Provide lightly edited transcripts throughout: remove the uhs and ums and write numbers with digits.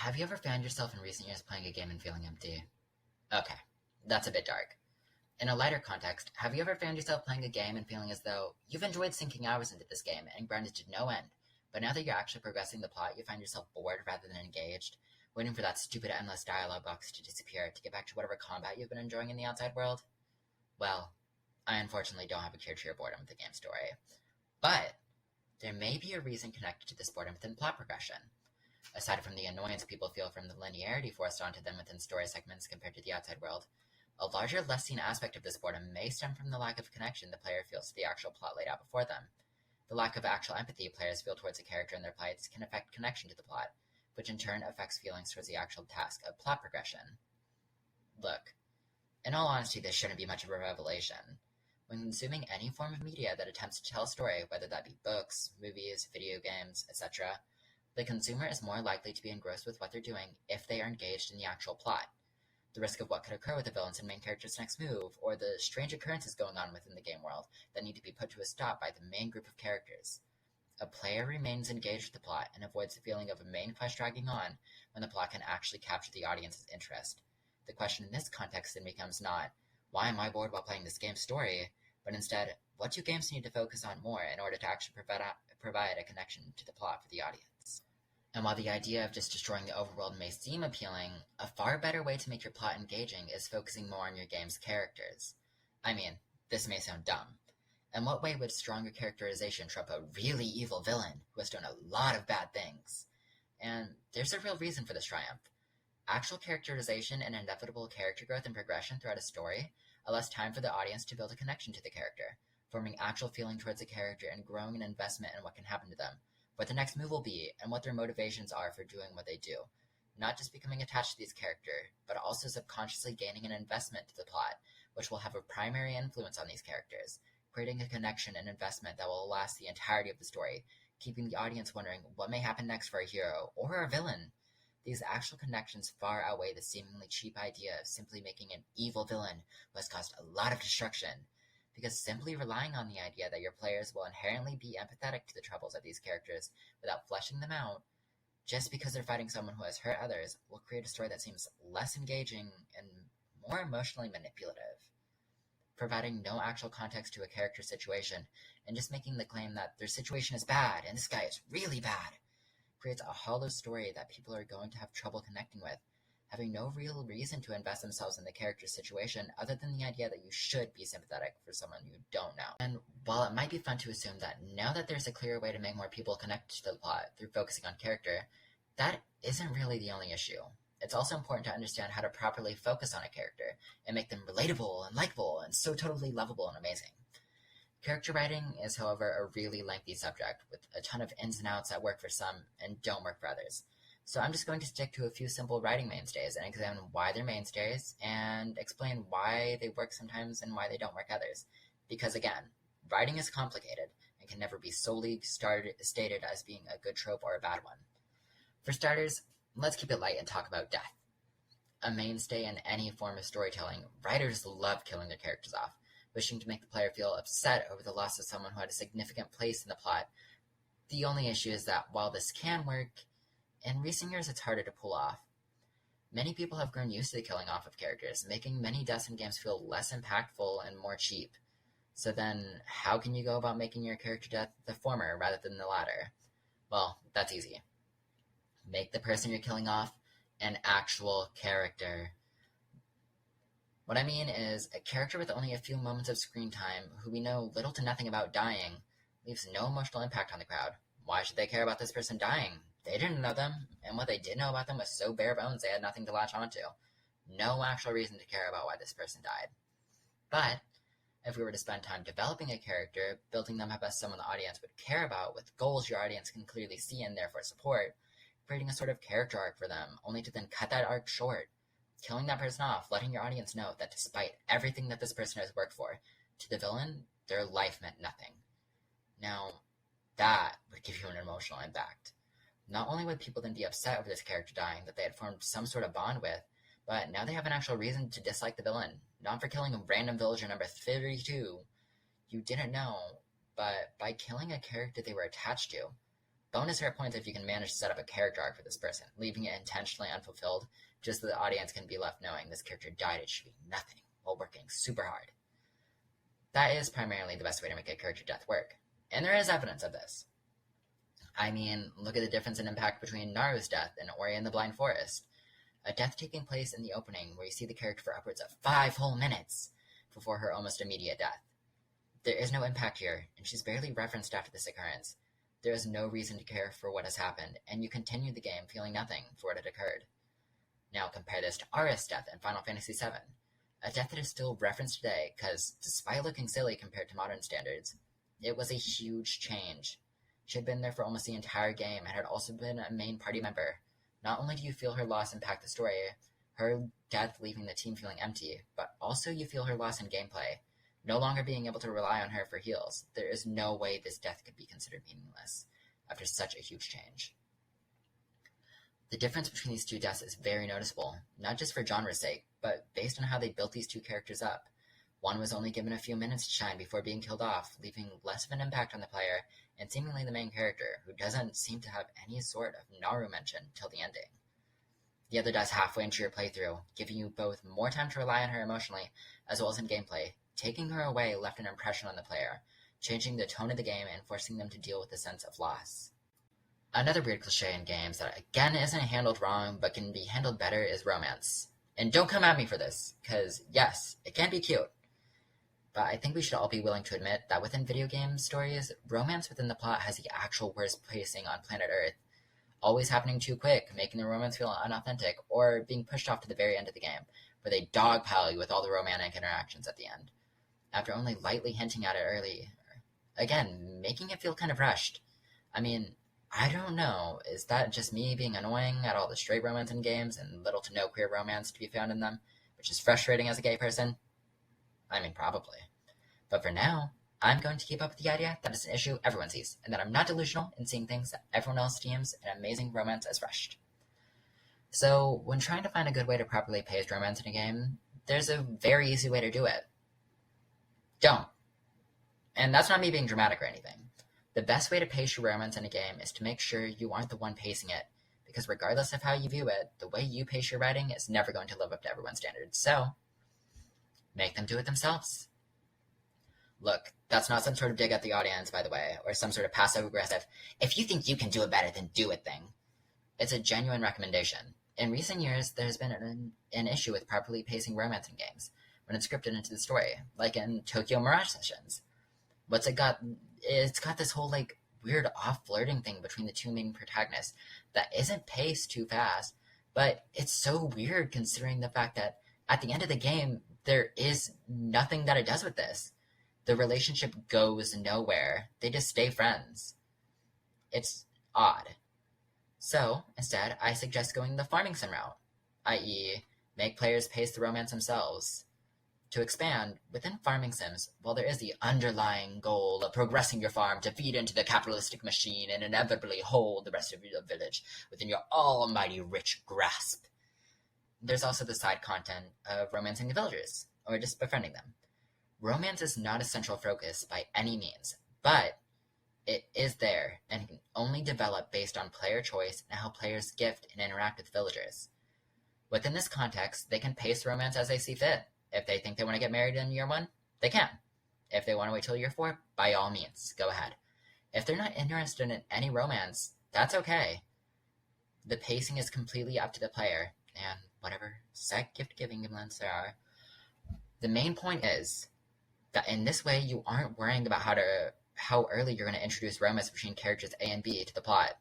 Have you ever found yourself in recent years playing a game and feeling empty? Okay, that's a bit dark. In a lighter context, have you ever found yourself playing a game and feeling as though you've enjoyed sinking hours into this game and grinded to no end, but now that you're actually progressing the plot, you find yourself bored rather than engaged, waiting for that stupid endless dialogue box to disappear to get back to whatever combat you've been enjoying in the outside world? Well, I unfortunately don't have a cure to your boredom with the game story. But there may be a reason connected to this boredom within plot progression. Aside from the annoyance people feel from the linearity forced onto them within story segments compared to the outside world, a larger, less seen aspect of this boredom may stem from the lack of connection the player feels to the actual plot laid out before them. The lack of actual empathy players feel towards a character and their plights can affect connection to the plot, which in turn affects feelings towards the actual task of plot progression. Look, in all honesty, this shouldn't be much of a revelation. When consuming any form of media that attempts to tell a story, whether that be books, movies, video games, etc., the consumer is more likely to be engrossed with what they're doing if they are engaged in the actual plot. The risk of what could occur with the villain's and main character's next move, or the strange occurrences going on within the game world that need to be put to a stop by the main group of characters. A player remains engaged with the plot and avoids the feeling of a main quest dragging on when the plot can actually capture the audience's interest. The question in this context then becomes not, why am I bored while playing this game's story, but instead, what do games need to focus on more in order to actually provide a connection to the plot for the audience? And while the idea of just destroying the overworld may seem appealing, a far better way to make your plot engaging is focusing more on your game's characters. I mean, this may sound dumb. In what way would stronger characterization trump a really evil villain who has done a lot of bad things? And there's a real reason for this triumph. Actual characterization and inevitable character growth and progression throughout a story allows time for the audience to build a connection to the character, forming actual feeling towards the character and growing an investment in what can happen to them, what their next move will be, and what their motivations are for doing what they do. Not just becoming attached to these characters, but also subconsciously gaining an investment to the plot, which will have a primary influence on these characters, creating a connection and investment that will last the entirety of the story, keeping the audience wondering what may happen next for a hero or a villain. These actual connections far outweigh the seemingly cheap idea of simply making an evil villain who has caused a lot of destruction, because simply relying on the idea that your players will inherently be empathetic to the troubles of these characters without fleshing them out, just because they're fighting someone who has hurt others, will create a story that seems less engaging and more emotionally manipulative. Providing no actual context to a character's situation and just making the claim that their situation is bad and this guy is really bad creates a hollow story that people are going to have trouble connecting with, having no real reason to invest themselves in the character's situation other than the idea that you should be sympathetic for someone you don't know. And while it might be fun to assume that now that there's a clearer way to make more people connect to the plot through focusing on character, that isn't really the only issue. It's also important to understand how to properly focus on a character and make them relatable and likable and so totally lovable and amazing. Character writing is, however, a really lengthy subject with a ton of ins and outs that work for some and don't work for others. So I'm just going to stick to a few simple writing mainstays and examine why they're mainstays and explain why they work sometimes and why they don't work others. Because again, writing is complicated and can never be solely stated as being a good trope or a bad one. For starters, let's keep it light and talk about death. A mainstay in any form of storytelling, writers love killing their characters off, wishing to make the player feel upset over the loss of someone who had a significant place in the plot. The only issue is that while this can work, in recent years it's harder to pull off. Many people have grown used to the killing off of characters, making many deaths in games feel less impactful and more cheap. So then, how can you go about making your character death the former rather than the latter? Well, that's easy. Make the person you're killing off an actual character. What I mean is, a character with only a few moments of screen time, who we know little to nothing about dying, leaves no emotional impact on the crowd. Why should they care about this person dying? They didn't know them, and what they did know about them was so bare bones they had nothing to latch onto. No actual reason to care about why this person died. But, if we were to spend time developing a character, building them up as someone the audience would care about, with goals your audience can clearly see and therefore support, creating a sort of character arc for them, only to then cut that arc short, killing that person off, letting your audience know that despite everything that this person has worked for, to the villain, their life meant nothing. Now, that would give you an emotional impact. Not only would people then be upset over this character dying that they had formed some sort of bond with, but now they have an actual reason to dislike the villain, not for killing a random villager number 32 you didn't know, but by killing a character they were attached to. bonus hurt points if you can manage to set up a character arc for this person, leaving it intentionally unfulfilled, just so the audience can be left knowing this character died achieving nothing while working super hard. That is primarily the best way to make a character death work, and there is evidence of this. I mean, look at the difference in impact between Naru's death and Ori and the Blind Forest. A death taking place in the opening where you see the character for upwards of 5 whole minutes before her almost immediate death. There is no impact here, and she's barely referenced after this occurrence. There is no reason to care for what has happened, and you continue the game feeling nothing for what had occurred. Now compare this to Aura's death in Final Fantasy VII, a death that is still referenced today because, despite looking silly compared to modern standards, it was a huge change. She had been there for almost the entire game and had also been a main party member. Not only do you feel her loss impact the story, her death leaving the team feeling empty, but also you feel her loss in gameplay, no longer being able to rely on her for heals. There is no way this death could be considered meaningless after such a huge change. The difference between these two deaths is very noticeable, not just for genre's sake, but based on how they built these two characters up. One was only given a few minutes to shine before being killed off, leaving less of an impact on the player, and seemingly the main character, who doesn't seem to have any sort of Naru mention till the ending. The other dies halfway into your playthrough, giving you both more time to rely on her emotionally, as well as in gameplay. Taking her away left an impression on the player, changing the tone of the game and forcing them to deal with the sense of loss. Another weird cliche in games that again isn't handled wrong but can be handled better is romance. And don't come at me for this, because yes, it can be cute. But I think we should all be willing to admit that within video game stories, romance within the plot has the actual worst pacing on planet Earth. Always happening too quick, making the romance feel unauthentic, or being pushed off to the very end of the game, where they dogpile you with all the romantic interactions at the end, after only lightly hinting at it early. Again, making it feel kind of rushed. I mean, I don't know, is that just me being annoying at all the straight romance in games and little to no queer romance to be found in them, which is frustrating as a gay person? I mean, probably. But for now, I'm going to keep up with the idea that it's an issue everyone sees, and that I'm not delusional in seeing things that everyone else deems an amazing romance as rushed. So, when trying to find a good way to properly pace romance in a game, there's a very easy way to do it. Don't. And that's not me being dramatic or anything. The best way to pace your romance in a game is to make sure you aren't the one pacing it, because regardless of how you view it, the way you pace your writing is never going to live up to everyone's standards, so make them do it themselves. Look, that's not some sort of dig at the audience, by the way, or some sort of passive-aggressive, if you think you can do it better, then do it thing. It's a genuine recommendation. In recent years, there's been an issue with properly pacing romance in games, when it's scripted into the story, like in Tokyo Mirage Sessions. What's it got? It's got this whole, weird off-flirting thing between the two main protagonists that isn't paced too fast, but it's so weird considering the fact that at the end of the game, there is nothing that it does with this. The relationship goes nowhere. They just stay friends. It's odd. So, instead, I suggest going the farming sim route, i.e., make players pace the romance themselves. To expand, within farming sims, while there is the underlying goal of progressing your farm to feed into the capitalistic machine and inevitably hold the rest of your village within your almighty rich grasp, there's also the side content of romancing the villagers, or just befriending them. Romance is not a central focus by any means, but it is there and can only develop based on player choice and how players gift and interact with villagers. Within this context, they can pace romance as they see fit. If they think they want to get married in year 1, they can. If they want to wait till year 4, by all means, go ahead. If they're not interested in any romance, that's okay. The pacing is completely up to the player, and whatever set gift-giving gimlets there are. The main point is that in this way, you aren't worrying about how early you're going to introduce romance between characters A and B to the plot.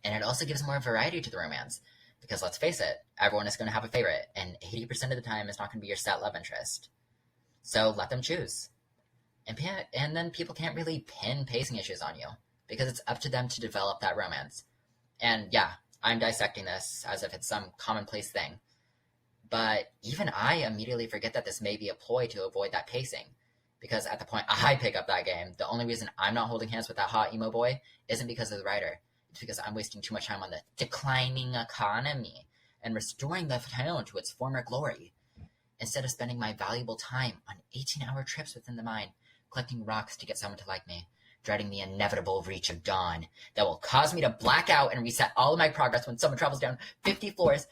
And it also gives more variety to the romance. Because let's face it, everyone is going to have a favorite, and 80% of the time it's not going to be your set love interest. So let them choose. And then people can't really pin pacing issues on you, because it's up to them to develop that romance. And yeah, I'm dissecting this as if it's some commonplace thing. But even I immediately forget that this may be a ploy to avoid that pacing. Because at the point I pick up that game, the only reason I'm not holding hands with that hot emo boy isn't because of the writer. It's because I'm wasting too much time on the declining economy and restoring the town to its former glory, instead of spending my valuable time on 18-hour trips within the mine, collecting rocks to get someone to like me, dreading the inevitable reach of dawn that will cause me to black out and reset all of my progress when someone travels down 50 floors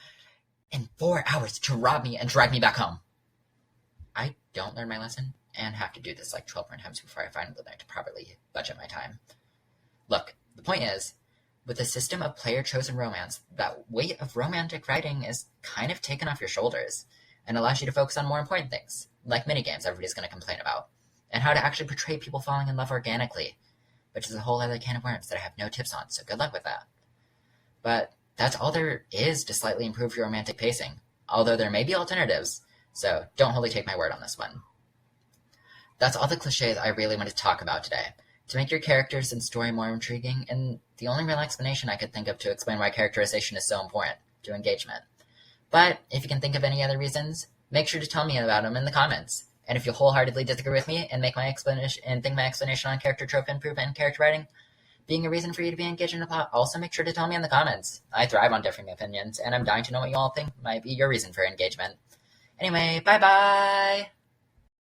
in 4 hours to rob me and drag me back home. I don't learn my lesson and have to do this like 12 more times before I finally learn to properly budget my time. Look, the point is, with a system of player-chosen romance, that weight of romantic writing is kind of taken off your shoulders and allows you to focus on more important things, like minigames everybody's going to complain about, and how to actually portray people falling in love organically, which is a whole other can of worms that I have no tips on, so good luck with that. But that's all there is to slightly improve your romantic pacing, although there may be alternatives, so don't wholly take my word on this one. That's all the cliches I really want to talk about today, to make your characters and story more intriguing, and the only real explanation I could think of to explain why characterization is so important to engagement. But if you can think of any other reasons, make sure to tell me about them in the comments. And if you wholeheartedly disagree with me and think my explanation on character trope improvement and character writing being a reason for you to be engaged in the plot, also make sure to tell me in the comments. I thrive on differing opinions, and I'm dying to know what you all think might be your reason for engagement. Anyway, bye-bye!